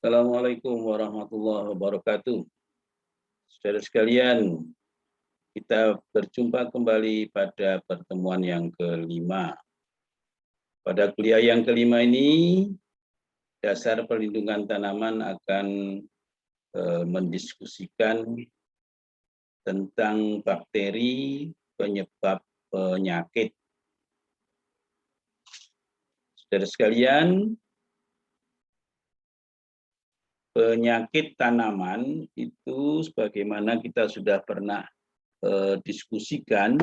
Assalamualaikum warahmatullahi wabarakatuh. Saudara sekalian, kita berjumpa kembali pada pertemuan yang kelima. Pada kuliah yang kelima ini, dasar perlindungan tanaman akan mendiskusikan tentang bakteri penyebab penyakit. Saudara sekalian, penyakit tanaman itu sebagaimana kita sudah pernah diskusikan,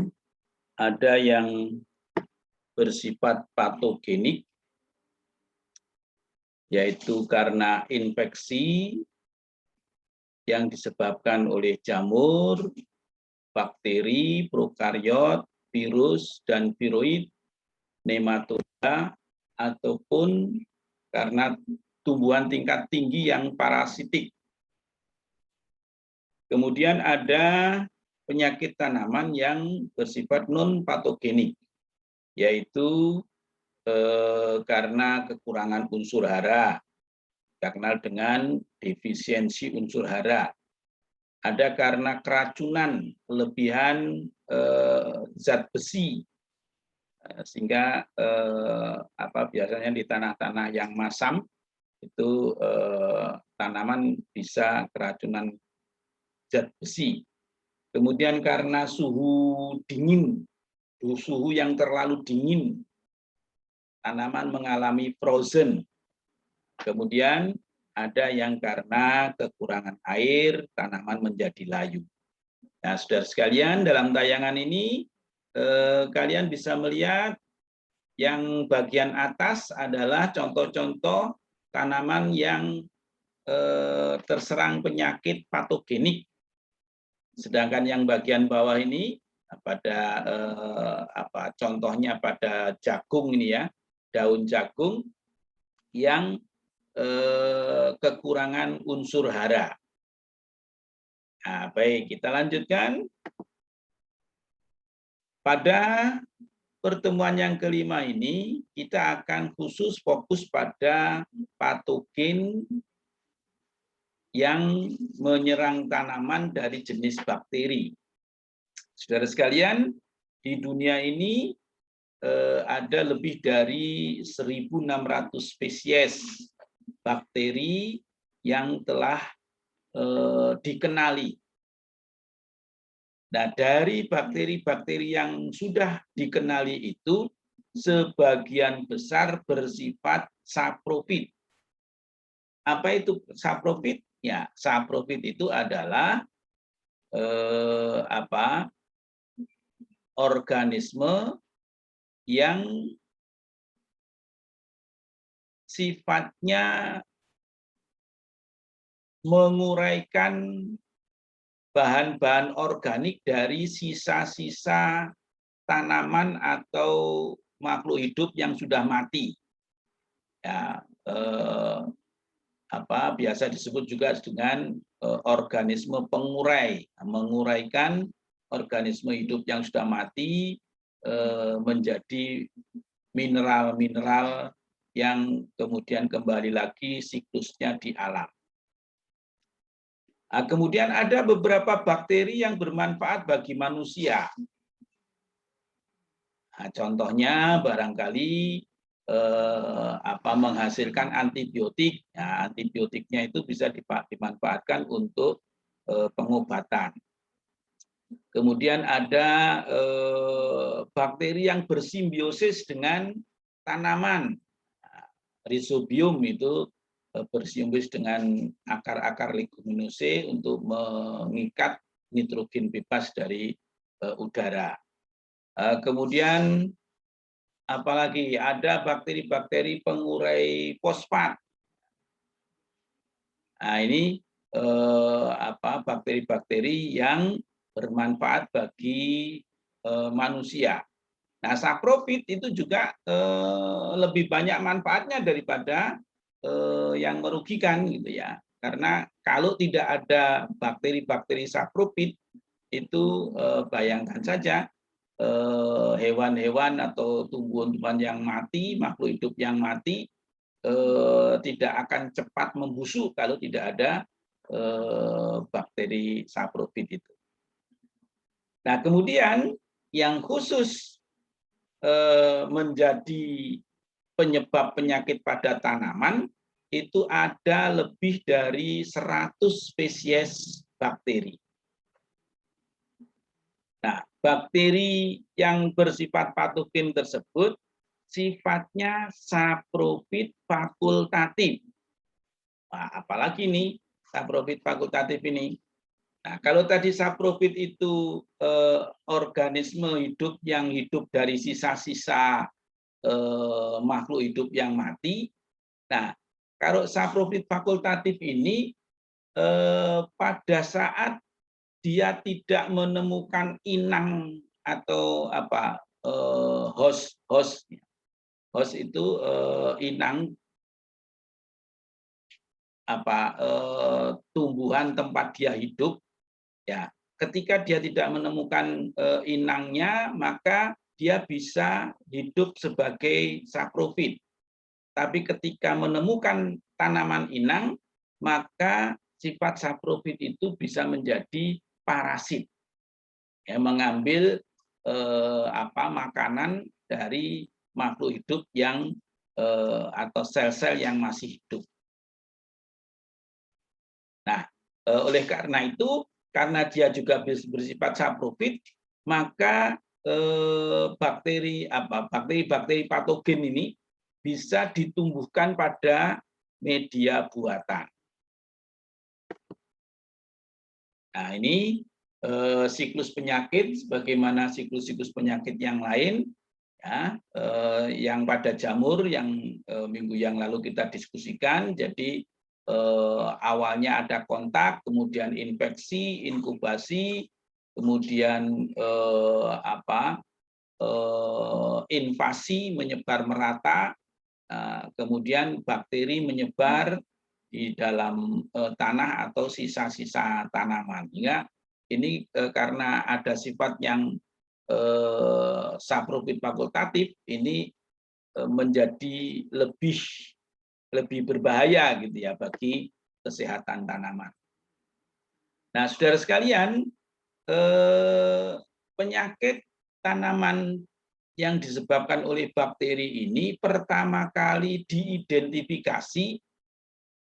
ada yang bersifat patogenik, yaitu karena infeksi yang disebabkan oleh jamur, bakteri, prokariot, virus, dan viroid, nematoda, ataupun karena tumbuhan tingkat tinggi yang parasitik. Kemudian ada penyakit tanaman yang bersifat non-patogenik, yaitu karena kekurangan unsur hara, kita kenal dengan defisiensi unsur hara. Ada karena keracunan, kelebihan zat besi, sehingga biasanya di tanah-tanah yang masam itu tanaman bisa keracunan zat besi. Kemudian karena suhu dingin, suhu yang terlalu dingin, tanaman mengalami frozen. Kemudian ada yang karena kekurangan air, tanaman menjadi layu. Nah, saudara sekalian, dalam tayangan ini kalian bisa melihat yang bagian atas adalah contoh-contoh tanaman yang terserang penyakit patogenik. Sedangkan yang bagian bawah ini pada contohnya pada jagung ini ya, daun jagung yang kekurangan unsur hara. Nah, baik, kita lanjutkan. Pada pertemuan yang kelima ini, kita akan khusus fokus pada patogen yang menyerang tanaman dari jenis bakteri. Saudara sekalian, di dunia ini ada lebih dari 1.600 spesies bakteri yang telah dikenali. Nah, dari bakteri-bakteri yang sudah dikenali itu, sebagian besar bersifat saprofit. Apa itu saprofit? Ya, saprofit itu adalah organisme yang sifatnya menguraikan bahan-bahan organik dari sisa-sisa tanaman atau makhluk hidup yang sudah mati. Ya, biasa disebut juga dengan organisme pengurai, menguraikan organisme hidup yang sudah mati menjadi mineral-mineral yang kemudian kembali lagi siklusnya di alam. Nah, kemudian ada beberapa bakteri yang bermanfaat bagi manusia. Nah, contohnya barangkali menghasilkan antibiotik. Nah, antibiotiknya itu bisa dimanfaatkan untuk pengobatan. Kemudian ada bakteri yang bersimbiosis dengan tanaman. Rhizobium itu bersimbiosis dengan akar-akar leguminosae untuk mengikat nitrogen bebas dari udara. Kemudian apalagi ada bakteri-bakteri pengurai fosfat. Nah, ini bakteri-bakteri yang bermanfaat bagi manusia. Nah, saprofit itu juga lebih banyak manfaatnya daripada yang merugikan gitu ya. Karena kalau tidak ada bakteri-bakteri saprofit itu bayangkan saja hewan-hewan atau tumbuhan-tumbuhan yang mati, makhluk hidup yang mati tidak akan cepat membusuk kalau tidak ada bakteri saprofit itu. Nah, kemudian yang khusus menjadi penyebab penyakit pada tanaman itu ada lebih dari 100 spesies bakteri. Nah, bakteri yang bersifat patogen tersebut sifatnya saprofit fakultatif. Nah, apalagi nih saprofit fakultatif ini. Nah, kalau tadi saprofit itu organisme hidup yang hidup dari sisa-sisa makhluk hidup yang mati. Nah, kalau saprofit fakultatif ini pada saat dia tidak menemukan inang atau apa host itu inang apa tumbuhan tempat dia hidup, ya. Ketika dia tidak menemukan inangnya, maka dia bisa hidup sebagai saprofit. Tapi ketika menemukan tanaman inang, maka sifat saprofit itu bisa menjadi parasit, ya, mengambil makanan dari makhluk hidup yang atau sel-sel yang masih hidup. Nah, oleh karena itu, karena dia juga bersifat saprofit, maka bakteri patogen ini bisa ditumbuhkan pada media buatan. Nah, ini siklus penyakit, sebagaimana siklus-siklus penyakit yang lain, ya, yang pada jamur yang minggu yang lalu kita diskusikan. Jadi awalnya ada kontak, kemudian infeksi, inkubasi, kemudian invasi menyebar merata, kemudian bakteri menyebar di dalam tanah atau sisa-sisa tanaman. Ya, ini karena ada sifat yang saprofit fakultatif, ini menjadi lebih berbahaya gitu ya bagi kesehatan tanaman. Nah, saudara sekalian, penyakit tanaman yang disebabkan oleh bakteri ini pertama kali diidentifikasi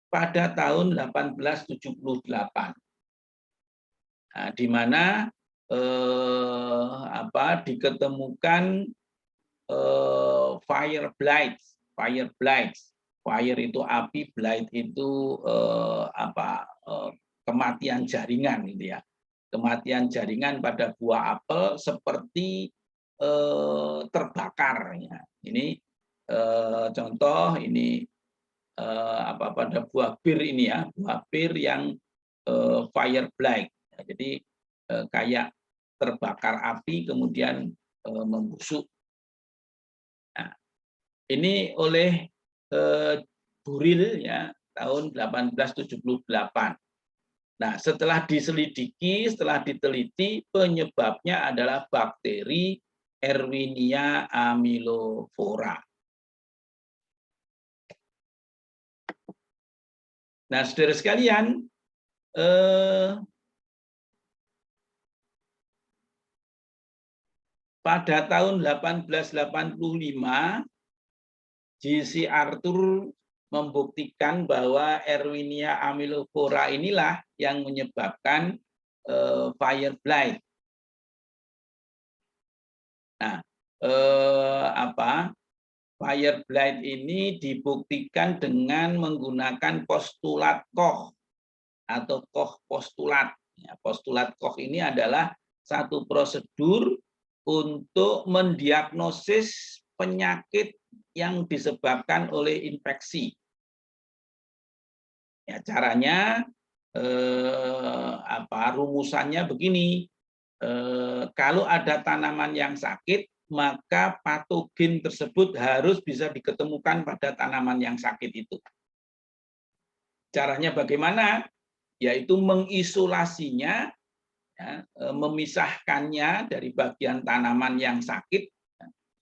pada tahun 1878. Nah, di mana diketemukan fire blight. Fire itu api, blight itu kematian jaringan gitu ya. Kematian jaringan pada buah apel seperti terbakar ya. Ini contoh ini pada buah pir ini ya, buah pir yang fire blight. Ya, jadi kayak terbakar api kemudian membusuk. Nah, ini oleh Buril ya tahun 1878. Nah, setelah diselidiki, setelah diteliti, penyebabnya adalah bakteri Erwinia amyloflora. Nah, saudara sekalian, pada tahun 1885, J.C. Arthur membuktikan bahwa Erwinia amyloflora inilah yang menyebabkan fire blight. Nah, fire blight ini dibuktikan dengan menggunakan postulat Koch atau Koch postulat. Ya, postulat Koch ini adalah satu prosedur untuk mendiagnosis penyakit yang disebabkan oleh infeksi. Ya, caranya rumusannya begini. Kalau ada tanaman yang sakit, maka patogen tersebut harus bisa diketemukan pada tanaman yang sakit itu. Caranya bagaimana? Yaitu mengisolasinya, ya, memisahkannya dari bagian tanaman yang sakit.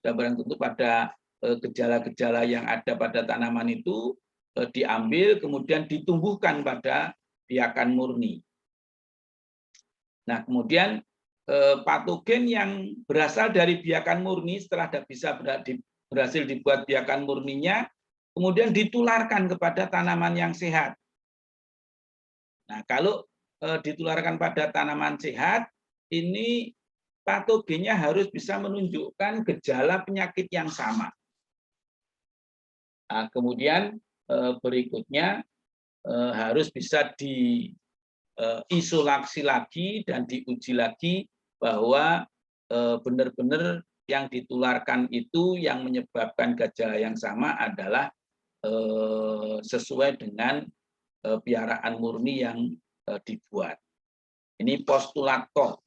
Ya, barang tentu pada gejala-gejala yang ada pada tanaman itu diambil kemudian ditumbuhkan pada biakan murni. Nah, kemudian patogen yang berasal dari biakan murni setelah berhasil dibuat biakan murninya, kemudian ditularkan kepada tanaman yang sehat. Nah, kalau ditularkan pada tanaman sehat, ini patogennya harus bisa menunjukkan gejala penyakit yang sama. Nah, kemudian berikutnya harus bisa diisolasi lagi dan diuji lagi bahwa benar-benar yang ditularkan itu yang menyebabkan gejala yang sama adalah sesuai dengan piaraan murni yang dibuat. Ini postulat Koch.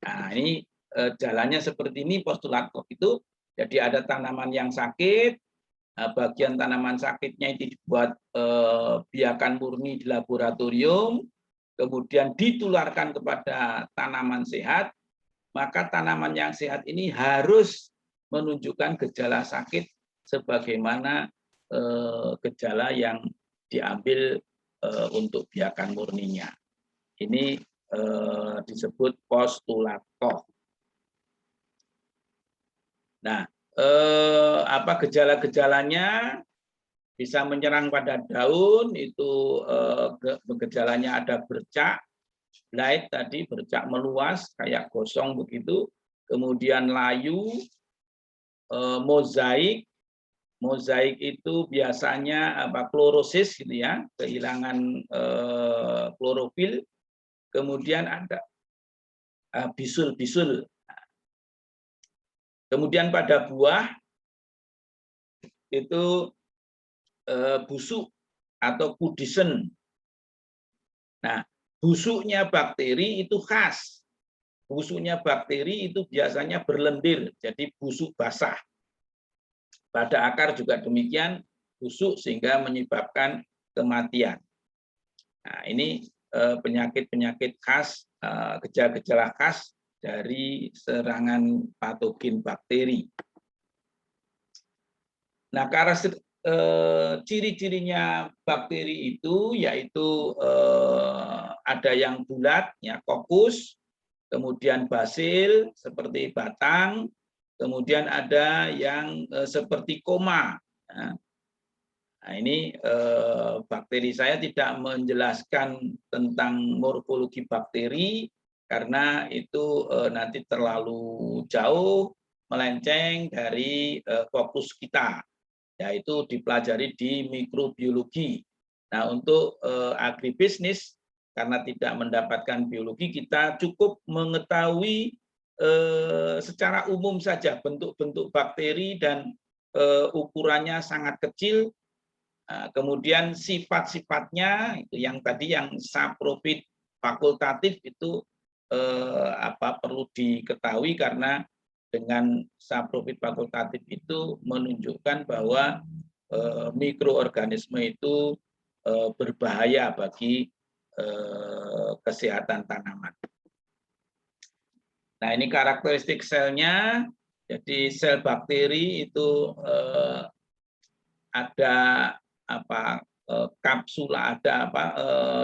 Nah, ini jalannya seperti ini postulat Koch itu. Jadi ada tanaman yang sakit, bagian tanaman sakitnya itu dibuat biakan murni di laboratorium, kemudian ditularkan kepada tanaman sehat, maka tanaman yang sehat ini harus menunjukkan gejala sakit sebagaimana gejala yang diambil untuk biakan murninya. Ini disebut postulat Koch. Nah, apa gejala-gejalanya? Bisa menyerang pada daun, itu gejalanya ada bercak, blight tadi, bercak meluas, kayak gosong begitu. Kemudian layu, mozaik. Mozaik itu biasanya klorosis gitu ya, kehilangan klorofil. Kemudian ada bisul-bisul. Kemudian pada buah itu busuk atau kudisen. Nah, busuknya bakteri itu khas. Busuknya bakteri itu biasanya berlendir, jadi busuk basah. Pada akar juga demikian, busuk sehingga menyebabkan kematian. Nah, ini penyakit-penyakit khas, gejala-gejala khas dari serangan patogen bakteri. Nah, ciri-cirinya bakteri itu yaitu ada yang bulat, ya kokus, kemudian basil seperti batang, kemudian ada yang seperti koma. Nah, ini bakteri, saya tidak menjelaskan tentang morfologi bakteri karena itu nanti terlalu jauh melenceng dari fokus kita, yaitu dipelajari di mikrobiologi. Nah, untuk agribisnis, karena tidak mendapatkan biologi, kita cukup mengetahui secara umum saja bentuk-bentuk bakteri dan ukurannya sangat kecil. Kemudian sifat-sifatnya itu yang tadi yang saprofit fakultatif itu perlu diketahui karena dengan saprofit fakultatif itu menunjukkan bahwa mikroorganisme itu berbahaya bagi kesehatan tanaman. Nah, ini karakteristik selnya. Jadi sel bakteri itu ada kapsula, ada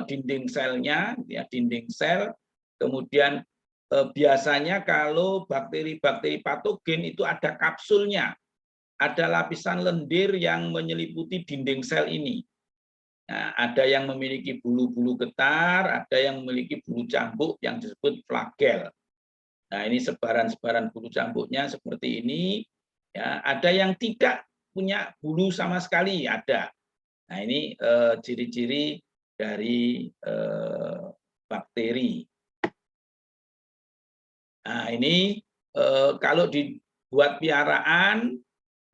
dinding selnya, ya, dinding sel. Kemudian biasanya kalau bakteri-bakteri patogen itu ada kapsulnya, ada lapisan lendir yang menyeliputi dinding sel ini. Nah, ada yang memiliki bulu-bulu getar, ada yang memiliki bulu cambuk yang disebut flagel. Nah, ini sebaran-sebaran bulu cambuknya seperti ini. Ya, ada yang tidak punya bulu sama sekali, ada. Nah, ini ciri-ciri dari bakteri. Nah, ini kalau dibuat piaraan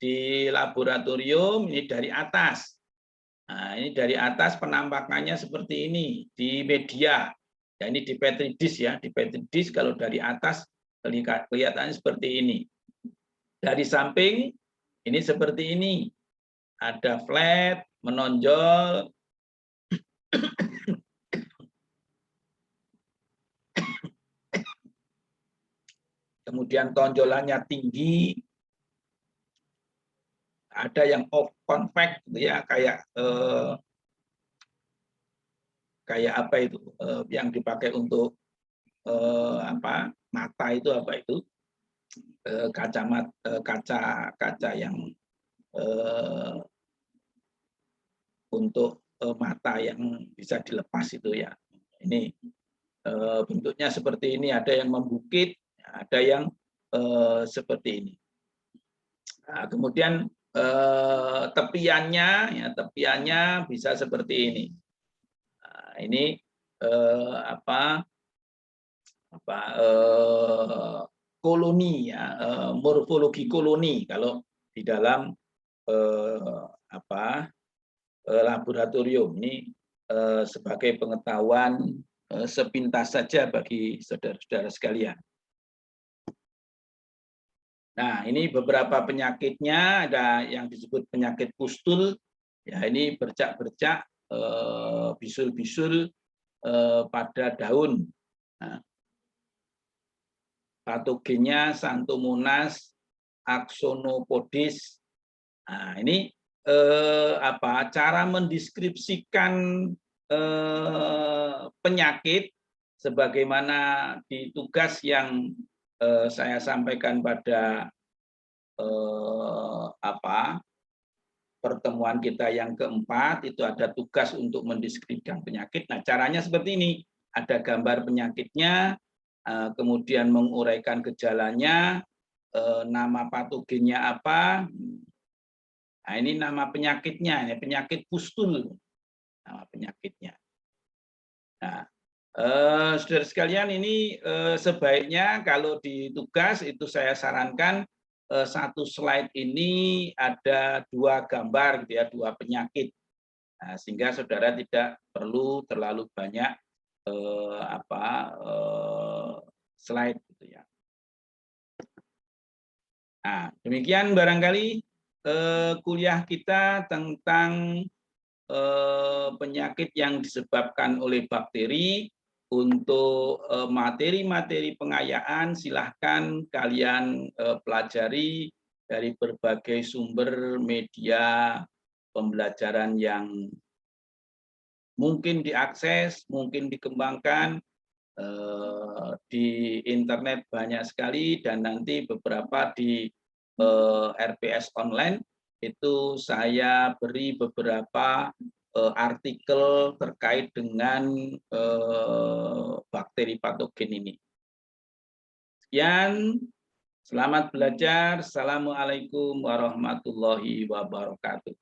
di laboratorium, ini dari atas. Nah, ini dari atas penampakannya seperti ini di media. Ya, ini di petri dish ya, di petri dish kalau dari atas kelihatannya seperti ini. Dari samping ini seperti ini. Ada flat, menonjol. Kemudian tonjolannya tinggi. ada yang off convex gitu ya, kayak apa itu yang dipakai untuk apa mata itu apa itu kaca yang eh, untuk mata yang bisa dilepas itu ya. Ini bentuknya seperti ini, ada yang membukit, ada yang seperti ini. Nah, kemudian tepiannya ya tepiannya bisa seperti ini. Nah, ini apa koloni ya, morfologi koloni kalau di dalam laboratorium ini sebagai pengetahuan sepintas saja bagi saudara-saudara sekalian. Nah, ini beberapa penyakitnya, ada yang disebut penyakit pustul, ya ini bercak-bercak, bisul-bisul pada daun. Nah, patogennya Xanthomonas axonopodis. Nah, ini cara mendeskripsikan penyakit sebagaimana di tugas yang saya sampaikan pada pertemuan kita yang keempat, itu ada tugas untuk mendeskripsikan penyakit. Nah, caranya seperti ini. Ada gambar penyakitnya, kemudian menguraikan gejalanya, nama patogennya apa. Nah, ini nama penyakitnya, ini penyakit pustul, nama penyakitnya. Nah, saudara sekalian, ini sebaiknya kalau di tugas itu saya sarankan satu slide ini ada 2 gambar, gitu ya, 2 penyakit, nah, sehingga saudara tidak perlu terlalu banyak slide, gitu ya. Nah, demikian barangkali kuliah kita tentang penyakit yang disebabkan oleh bakteri. Untuk materi-materi pengayaan silahkan kalian pelajari dari berbagai sumber media pembelajaran yang mungkin diakses, mungkin dikembangkan. Di internet banyak sekali, dan nanti beberapa di RPS online itu saya beri beberapa artikel terkait dengan bakteri patogen ini. Sekian, selamat belajar. Assalamualaikum warahmatullahi wabarakatuh.